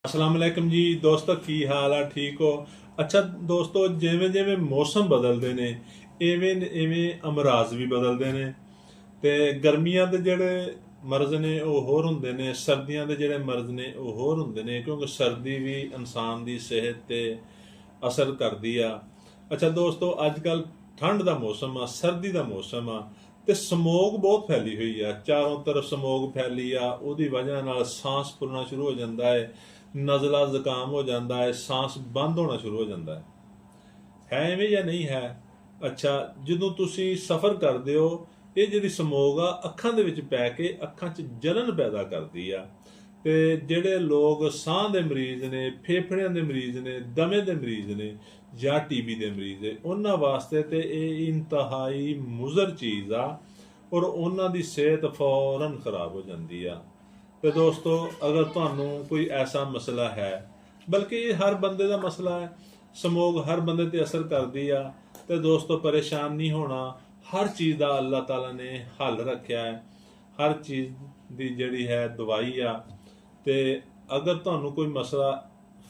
अस्सलाम वालेकुम जी दोस्तों, की हाल है? ठीक हो? अच्छा दोस्तों, जिवें जिवें मौसम बदलते ने इवें इवें अमराज भी बदलते ने। ते गर्मियां दे जेह्ड़े मरज ने ओह् होर हुंदे ने, सर्दियां दे जेह्ड़े मरज ने ओह् होर हुंदे ने, क्योंकि सर्दी भी इंसान दी सेहत ते असर करदी आ। अच्छा दोस्तों, अजकल ठंड दा मौसम आ, सर्दी दा मौसम आ ते ਸਮੋਗ ਬਹੁਤ फैली हुई आ। चारों तरफ ਸਮੋਗ फैली आ, ਉਹਦੀ ਵਜ੍ਹਾ ਨਾਲ ਸਾਂਸ ਫੁੱਲਣਾ ਸ਼ੁਰੂ ਹੋ ਜਾਂਦਾ ਹੈ, ਨਜ਼ਲਾ ਜ਼ੁਕਾਮ ਹੋ ਜਾਂਦਾ ਹੈ, ਸਾਂਸ ਬੰਦ ਹੋਣਾ ਸ਼ੁਰੂ ਹੋ ਜਾਂਦਾ ਹੈ ਐਵੇਂ ਜਾਂ ਨਹੀਂ ਹੈ? ਅੱਛਾ, ਜਦੋਂ ਤੁਸੀਂ ਸਫ਼ਰ ਕਰਦੇ ਹੋ, ਇਹ ਜਿਹੜੀ ਸਮੋਗ ਆ ਅੱਖਾਂ ਦੇ ਵਿੱਚ ਪੈ ਕੇ ਅੱਖਾਂ 'ਚ ਜਲਨ ਪੈਦਾ ਕਰਦੀ ਆ। ਤੇ ਜਿਹੜੇ ਲੋਕ ਸਾਹ ਦੇ ਮਰੀਜ਼ ਨੇ, ਫੇਫੜਿਆਂ ਦੇ ਮਰੀਜ਼ ਨੇ, ਦਮੇ ਦੇ ਮਰੀਜ਼ ਨੇ ਜਾਂ ਟੀਬੀ ਦੇ ਮਰੀਜ਼ ਨੇ, ਉਹਨਾਂ ਵਾਸਤੇ ਤੇ ਇਹ ਇੰਤਹਾਈ ਮੁਜ਼ਰ ਚੀਜ਼ ਆ ਔਰ ਉਹਨਾਂ ਦੀ ਸਿਹਤ ਫੌਰਨ ਖਰਾਬ ਹੋ ਜਾਂਦੀ ਆ। ਤੇ ਦੋਸਤੋ, ਅਗਰ ਤੁਹਾਨੂੰ ਕੋਈ ਐਸਾ ਮਸਲਾ ਹੈ, ਬਲਕਿ ਇਹ ਹਰ ਬੰਦੇ ਦਾ ਮਸਲਾ ਹੈ, ਸਮੋਗ ਹਰ ਬੰਦੇ ਤੇ ਅਸਰ ਕਰਦੀ ਆ, ਤੇ ਦੋਸਤੋ ਪਰੇਸ਼ਾਨ ਨਹੀਂ ਹੋਣਾ। ਹਰ ਚੀਜ਼ ਦਾ ਅੱਲਾਹ ਤਾਲਾ ਨੇ ਹੱਲ ਰੱਖਿਆ ਹੈ, ਹਰ ਚੀਜ਼ ਦੀ ਜਿਹੜੀ ਹੈ ਦਵਾਈ ਆ। ਤੇ ਅਗਰ ਤੁਹਾਨੂੰ ਕੋਈ ਮਸਲਾ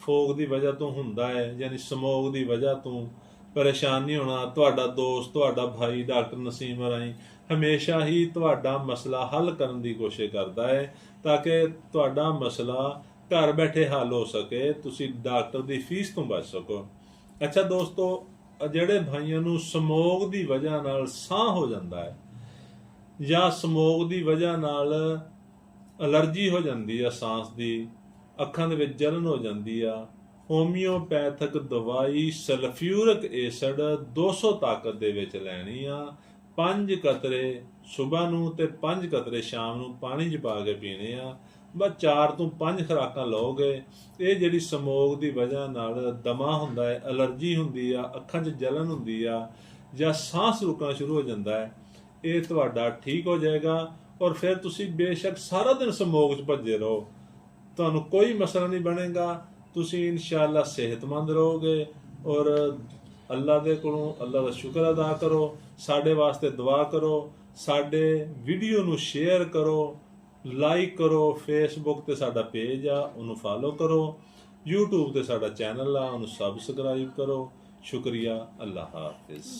ਫੋਗ ਦੀ ਵਜ੍ਹਾ ਤੋਂ ਹੁੰਦਾ ਹੈ, ਯਾਨੀ ਸਮੋਗ ਦੀ ਵਜ੍ਹਾ ਤੋਂ ਪਰੇਸ਼ਾਨ ਨਹੀਂ ਹੋਣਾ। ਤੁਹਾਡਾ ਦੋਸਤ, ਤੁਹਾਡਾ ਭਾਈ ਡਾਕਟਰ ਨਸੀਮ ਰਾਈ ਹਮੇਸ਼ਾ ਹੀ ਤੁਹਾਡਾ ਮਸਲਾ ਹੱਲ ਕਰਨ ਦੀ ਕੋਸ਼ਿਸ਼ ਕਰਦਾ ਹੈ, ਤਾਂ ਕਿ ਤੁਹਾਡਾ ਮਸਲਾ ਘਰ ਬੈਠੇ ਹੱਲ ਹੋ ਸਕੇ, ਤੁਸੀਂ ਡਾਕਟਰ ਦੀ ਫੀਸ ਤੋਂ ਬਚ ਸਕੋ। ਅੱਛਾ ਦੋਸਤੋ, ਜਿਹੜੇ ਭਾਈਆਂ ਨੂੰ ਸਮੋਗ ਦੀ ਵਜ੍ਹਾ ਨਾਲ ਸਾਹ ਹੋ ਜਾਂਦਾ ਹੈ ਜਾਂ ਸਮੋਗ ਦੀ ਵਜ੍ਹਾ ਨਾਲ ਅਲਰਜੀ ਹੋ ਜਾਂਦੀ ਆ ਸਾਂਸ ਦੀ, ਅੱਖਾਂ ਦੇ ਵਿੱਚ ਜਲਨ ਹੋ ਜਾਂਦੀ ਆ, ਹੋਮਿਓਪੈਥਿਕ ਦਵਾਈ ਸਲਫਿਊਰਿਕ ਐਸਿਡ 200 ਤਾਕਤ ਦੇ ਵਿੱਚ ਲੈਣੀ ਆ। 5 ਕਤਰੇ ਸਵੇਰ ਨੂੰ ਤੇ 5 ਕਤਰੇ ਸ਼ਾਮ ਨੂੰ ਪਾਣੀ 'ਚ ਪਾ ਕੇ ਪੀਣੇ ਆ। ਬਸ 4 ਤੋਂ 5 ਖੁਰਾਕਾਂ ਲਓਗੇ, ਇਹ ਜਿਹੜੀ ਸਮੋਗ ਦੀ ਵਜ੍ਹਾ ਨਾਲ ਦਮਾ ਹੁੰਦਾ ਹੈ, ਅਲਰਜੀ ਹੁੰਦੀ ਆ, ਅੱਖਾਂ 'ਚ ਜਲਨ ਹੁੰਦੀ ਆ ਜਾਂ ਸਾਹ ਰੁਕਣਾ ਸ਼ੁਰੂ ਹੋ ਜਾਂਦਾ ਹੈ, ਇਹ ਤੁਹਾਡਾ ਠੀਕ ਹੋ ਜਾਏਗਾ। ਔਰ ਫਿਰ ਤੁਸੀਂ ਬੇਸ਼ੱਕ ਸਾਰਾ ਦਿਨ ਸਮੋਗ 'ਚ ਭੱਜੇ ਰਹੋ, ਤੁਹਾਨੂੰ ਕੋਈ ਮਸਲਾ ਨਹੀਂ ਬਣੇਗਾ। ਤੁਸੀਂ ਇਨਸ਼ਾਅੱਲਾ ਸਿਹਤਮੰਦ ਰਹੋਗੇ। ਔਰ ਅੱਲਾ ਦੇ ਕੋਲੋਂ ਅੱਲਾ ਦਾ ਸ਼ੁਕਰ ਅਦਾ ਕਰੋ, ਸਾਡੇ ਵਾਸਤੇ ਦੁਆ ਕਰੋ, ਸਾਡੇ ਵੀਡੀਓ ਨੂੰ ਸ਼ੇਅਰ ਕਰੋ, ਲਾਈਕ ਕਰੋ। ਫੇਸਬੁੱਕ ਤੇ ਸਾਡਾ ਪੇਜ ਆ, ਉਹਨੂੰ ਫਾਲੋ ਕਰੋ। YouTube ਤੇ ਸਾਡਾ ਚੈਨਲ ਆ, ਉਹਨੂੰ ਸਬਸਕ੍ਰਾਈਬ ਕਰੋ। ਸ਼ੁਕਰੀਆ। ਅੱਲਾ ਹਾਫਿਜ਼।